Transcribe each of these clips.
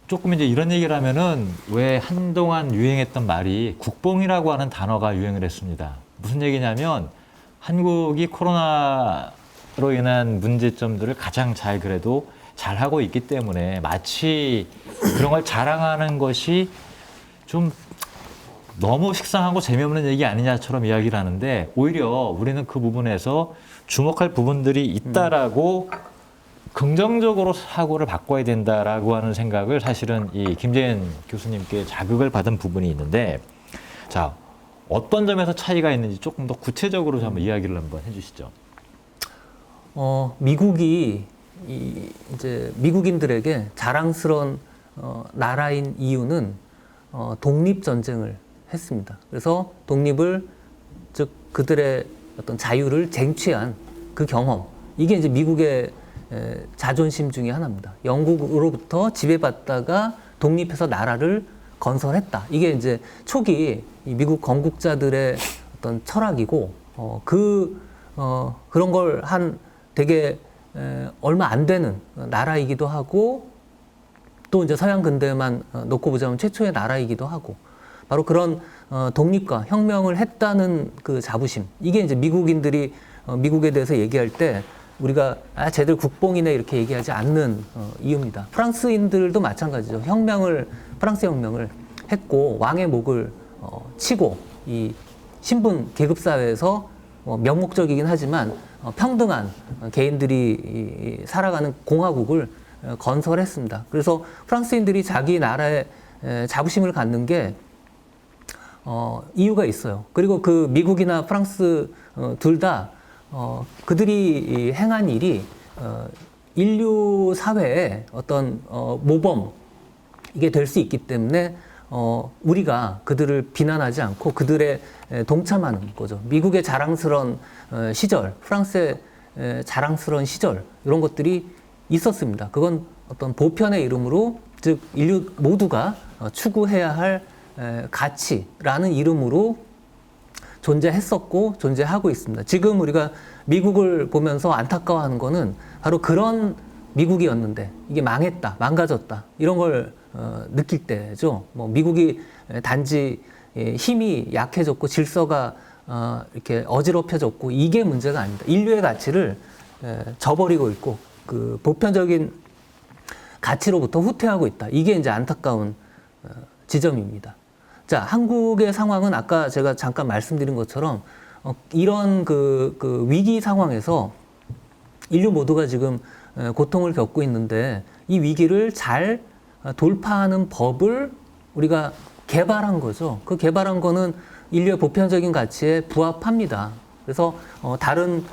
조금 이제 이런 얘기를 하면은 왜 한동안 유행했던 말이 국뽕이라고 하는 단어가 유행을 했습니다. 무슨 얘기냐면 한국이 코로나로 인한 문제점들을 가장 잘 그래도 잘하고 있기 때문에 마치 그런 걸 자랑하는 것이 좀 너무 식상하고 재미없는 얘기 아니냐처럼 이야기를 하는데 오히려 우리는 그 부분에서 주목할 부분들이 있다라고 긍정적으로 사고를 바꿔야 된다라고 하는 생각을 사실은 이 김재현 교수님께 자극을 받은 부분이 있는데 자, 어떤 점에서 차이가 있는지 조금 더 구체적으로 한번 이야기를 한번 해주시죠. 미국이 이제 미국인들에게 자랑스러운 나라인 이유는 독립 전쟁을 했습니다. 그래서 독립을 즉 그들의 어떤 자유를 쟁취한 그 경험 이게 이제 미국의 자존심 중에 하나입니다. 영국으로부터 지배받다가 독립해서 나라를 건설했다. 이게 이제 초기 이 미국 건국자들의 어떤 철학이고 그런 걸 한 되게 얼마 안 되는 나라이기도 하고 또 이제 서양 근대만 놓고 보자면 최초의 나라이기도 하고 바로 그런 독립과 혁명을 했다는 그 자부심 이게 이제 미국인들이 미국에 대해서 얘기할 때 우리가 쟤들 국뽕이네 이렇게 얘기하지 않는 이유입니다. 프랑스인들도 마찬가지죠. 프랑스 혁명을 했고 왕의 목을 치고 이 신분 계급 사회에서 명목적이긴 하지만 평등한 개인들이 살아가는 공화국을 건설했습니다. 그래서 프랑스인들이 자기 나라에 자부심을 갖는 게 이유가 있어요. 그리고 그 미국이나 프랑스 둘 다 그들이 행한 일이 인류 사회의 어떤 모범 이게 될 수 있기 때문에 우리가 그들을 비난하지 않고 그들의 동참하는 거죠. 미국의 자랑스러운 시절, 프랑스의 자랑스러운 시절 이런 것들이 있었습니다. 그건 어떤 보편의 이름으로 즉 인류 모두가 추구해야 할 가치라는 이름으로 존재했었고 존재하고 있습니다. 지금 우리가 미국을 보면서 안타까워하는 거는 바로 그런 미국이었는데 이게 망했다, 망가졌다 이런 걸 느낄 때죠. 뭐 미국이 단지 힘이 약해졌고 질서가 이렇게 어지럽혀졌고 이게 문제가 아닙니다. 인류의 가치를 저버리고 있고 그 보편적인 가치로부터 후퇴하고 있다. 이게 이제 안타까운 지점입니다. 자, 한국의 상황은 아까 제가 잠깐 말씀드린 것처럼 이런 그 위기 상황에서 인류 모두가 지금 고통을 겪고 있는데 이 위기를 잘 돌파하는 법을 우리가 개발한 거죠. 그 개발한 거는 인류의 보편적인 가치에 부합합니다. 그래서 다른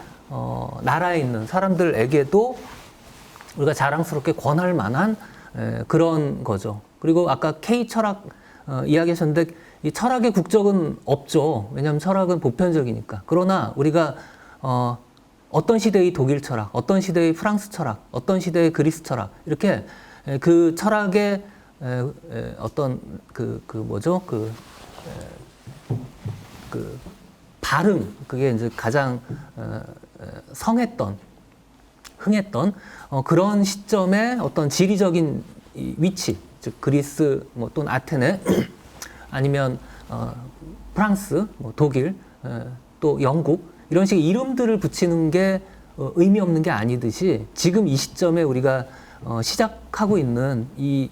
나라에 있는 사람들에게도 우리가 자랑스럽게 권할 만한 그런 거죠. 그리고 아까 K 철학 이야기하셨는데 이 철학의 국적은 없죠. 왜냐하면 철학은 보편적이니까. 그러나 우리가 어떤 시대의 독일 철학, 어떤 시대의 프랑스 철학, 어떤 시대의 그리스 철학 이렇게 그 철학의 어떤 그 발흥 그게 이제 가장 흥했던 그런 시점에 어떤 지리적인 위치, 즉 그리스 뭐 또는 아테네 아니면 프랑스, 뭐 독일, 또 영국 이런 식의 이름들을 붙이는 게 의미 없는 게 아니듯이 지금 이 시점에 우리가 시작하고 있는 이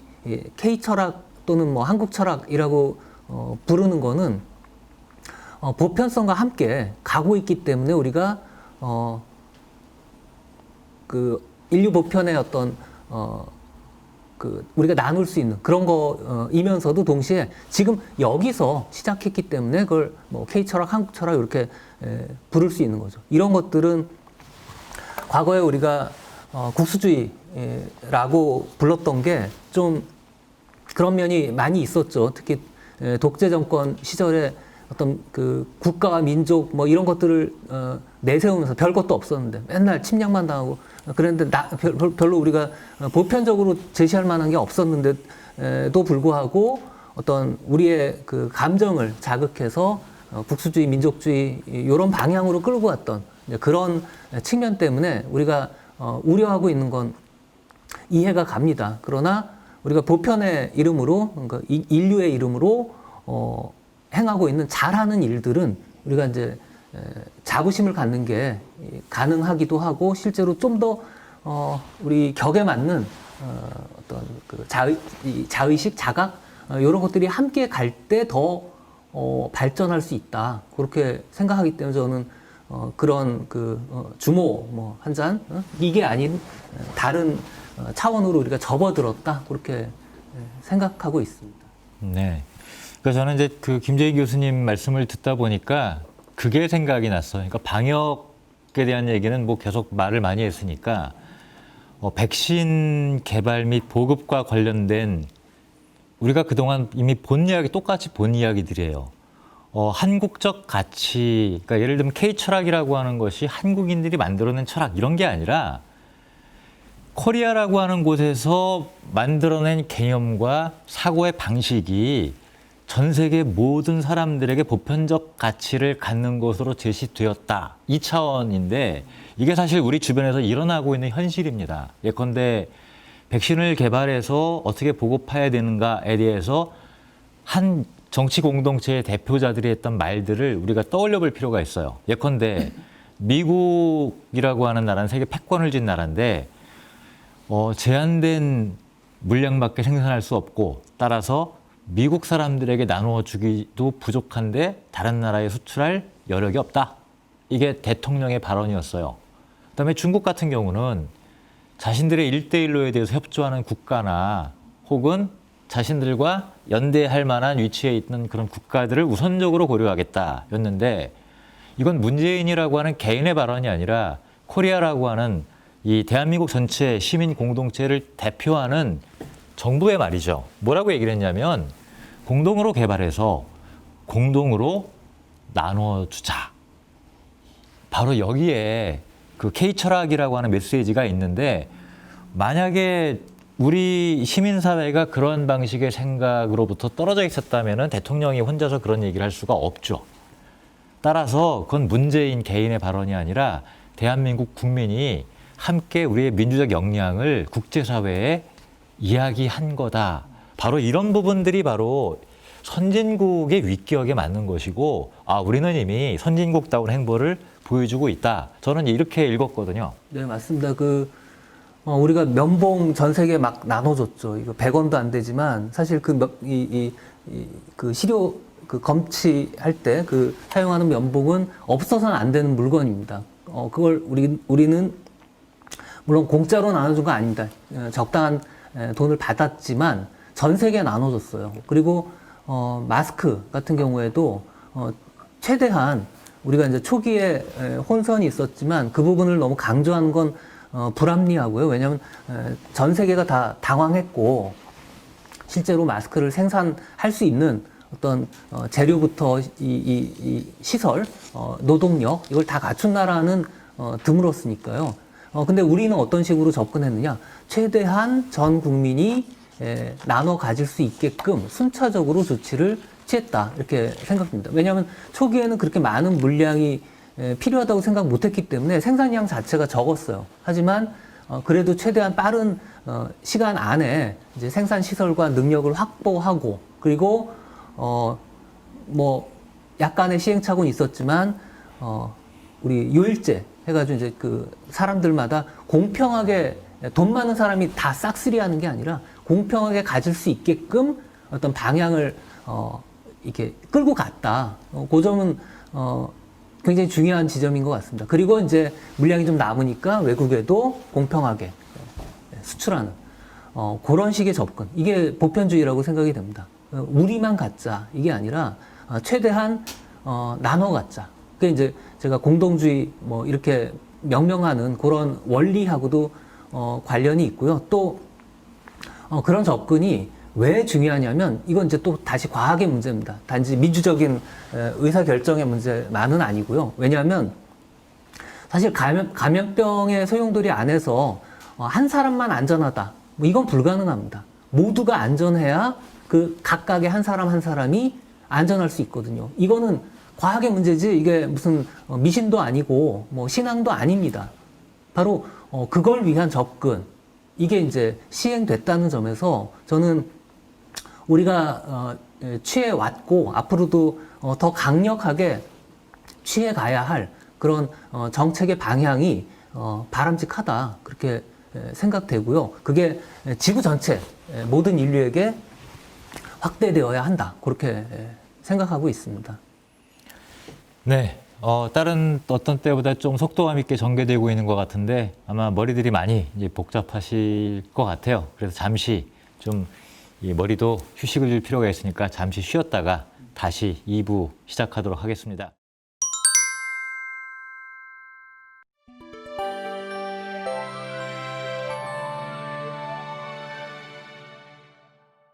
K 철학 또는 뭐 한국 철학이라고 부르는 거는 보편성과 함께 가고 있기 때문에 우리가 그 인류 보편의 어떤 그 우리가 나눌 수 있는 그런 거이면서도 동시에 지금 여기서 시작했기 때문에 그걸 뭐 K 철학, 한국 철학 이렇게 부를 수 있는 거죠. 이런 것들은 과거에 우리가 국수주의라고 불렀던 게 좀 그런 면이 많이 있었죠. 특히 독재 정권 시절에 어떤 그 국가와 민족 뭐 이런 것들을 내세우면서 별 것도 없었는데 맨날 침략만 당하고 그랬는데 별로 우리가 보편적으로 제시할 만한 게 없었는데도 불구하고 어떤 우리의 그 감정을 자극해서 국수주의, 민족주의 이런 방향으로 끌고 갔던 그런 측면 때문에 우리가 우려하고 있는 건 이해가 갑니다. 그러나 우리가 보편의 이름으로, 그러니까 인류의 이름으로 행하고 있는 잘하는 일들은 우리가 이제 자부심을 갖는 게 가능하기도 하고 실제로 좀 더 우리 격에 맞는 어떤 그 자의식, 자각 이런 것들이 함께 갈 때 더 발전할 수 있다. 그렇게 생각하기 때문에 저는 그런 주모 뭐 한 잔 이게 아닌 다른 차원으로 우리가 접어들었다. 그렇게 생각하고 있습니다. 네. 그러니까 저는 이제 그 김재희 교수님 말씀을 듣다 보니까 그게 생각이 났어요. 그러니까 방역에 대한 얘기는 뭐 계속 말을 많이 했으니까 백신 개발 및 보급과 관련된 우리가 그동안 이미 똑같이 본 이야기들이에요. 한국적 가치, 그러니까 예를 들면 K 철학이라고 하는 것이 한국인들이 만들어낸 철학 이런 게 아니라 코리아라고 하는 곳에서 만들어낸 개념과 사고의 방식이 전 세계 모든 사람들에게 보편적 가치를 갖는 것으로 제시되었다. 이 차원인데 이게 사실 우리 주변에서 일어나고 있는 현실입니다. 예컨대 백신을 개발해서 어떻게 보급해야 되는가에 대해서 한 정치 공동체의 대표자들이 했던 말들을 우리가 떠올려 볼 필요가 있어요. 예컨대 미국이라고 하는 나라는 세계 패권을 쥔 나라인데 제한된 물량밖에 생산할 수 없고 따라서 미국 사람들에게 나누어 주기도 부족한데 다른 나라에 수출할 여력이 없다. 이게 대통령의 발언이었어요. 그다음에 중국 같은 경우는 자신들의 1대1로에 대해서 협조하는 국가나 혹은 자신들과 연대할 만한 위치에 있는 그런 국가들을 우선적으로 고려하겠다였는데 이건 문재인이라고 하는 개인의 발언이 아니라 코리아라고 하는 이 대한민국 전체 시민 공동체를 대표하는 정부의 말이죠. 뭐라고 얘기를 했냐면 공동으로 개발해서 공동으로 나눠주자. 바로 여기에 그 K 철학이라고 하는 메시지가 있는데 만약에 우리 시민사회가 그런 방식의 생각으로부터 떨어져 있었다면 대통령이 혼자서 그런 얘기를 할 수가 없죠. 따라서 그건 문재인 개인의 발언이 아니라 대한민국 국민이 함께 우리의 민주적 역량을 국제사회에 이야기한 거다. 바로 이런 부분들이 바로 선진국의 윗기억에 맞는 것이고 우리는 이미 선진국다운 행보를 보여주고 있다. 저는 이렇게 읽었거든요. 네, 맞습니다. 우리가 면봉 전 세계에 막 나눠줬죠. 이거 100원도 안 되지만 사실 그 시료 검치할 때 사용하는 면봉은 없어서는 안 되는 물건입니다. 그걸 우리는 물론 공짜로 나눠준 거 아닙니다. 적당한 돈을 받았지만 전 세계에 나눠줬어요. 그리고 마스크 같은 경우에도 최대한 우리가 이제 초기에 혼선이 있었지만 그 부분을 너무 강조하는 건 불합리하고요. 왜냐하면 전 세계가 다 당황했고 실제로 마스크를 생산할 수 있는 어떤 재료부터 이 시설, 노동력 이걸 다 갖춘 나라는 드물었으니까요. 근데 우리는 어떤 식으로 접근했느냐? 최대한 전 국민이 나눠 가질 수 있게끔 순차적으로 조치를 취했다. 이렇게 생각합니다. 왜냐하면 초기에는 그렇게 많은 물량이 필요하다고 생각 못했기 때문에 생산량 자체가 적었어요. 하지만 그래도 최대한 빠른 시간 안에 이제 생산 시설과 능력을 확보하고 그리고 뭐 약간의 시행착오는 있었지만 우리 요일제 해가지고 이제 그 사람들마다 공평하게 돈 많은 사람이 다 싹쓸이하는 게 아니라 공평하게 가질 수 있게끔 어떤 방향을 이렇게 끌고 갔다. 그 점은 굉장히 중요한 지점인 것 같습니다. 그리고 이제 물량이 좀 남으니까 외국에도 공평하게 수출하는 그런 식의 접근. 이게 보편주의라고 생각이 됩니다. 우리만 갖자 이게 아니라 최대한 나눠 갖자. 그게 이제 제가 공동주의 뭐 이렇게 명명하는 그런 원리하고도 관련이 있고요. 또 그런 접근이 왜 중요하냐면 이건 이제 또 다시 과학의 문제입니다. 단지 민주적인 의사결정의 문제만은 아니고요. 왜냐하면 사실 감염병의 소용돌이 안에서 한 사람만 안전하다. 뭐 이건 불가능합니다. 모두가 안전해야 그 각각의 한 사람 한 사람이 안전할 수 있거든요. 이거는 과학의 문제지 이게 무슨 미신도 아니고 뭐 신앙도 아닙니다. 바로 그걸 위한 접근. 이게 이제 시행됐다는 점에서 저는 우리가 취해 왔고 앞으로도 더 강력하게 취해 가야 할 그런 정책의 방향이 바람직하다 그렇게 생각되고요. 그게 지구 전체 모든 인류에게 확대되어야 한다 그렇게 생각하고 있습니다. 네. 다른 어떤 때보다 좀 속도감 있게 전개되고 있는 것 같은데 아마 머리들이 많이 이제 복잡하실 것 같아요. 그래서 잠시 좀 이 머리도 휴식을 줄 필요가 있으니까 잠시 쉬었다가 다시 2부 시작하도록 하겠습니다.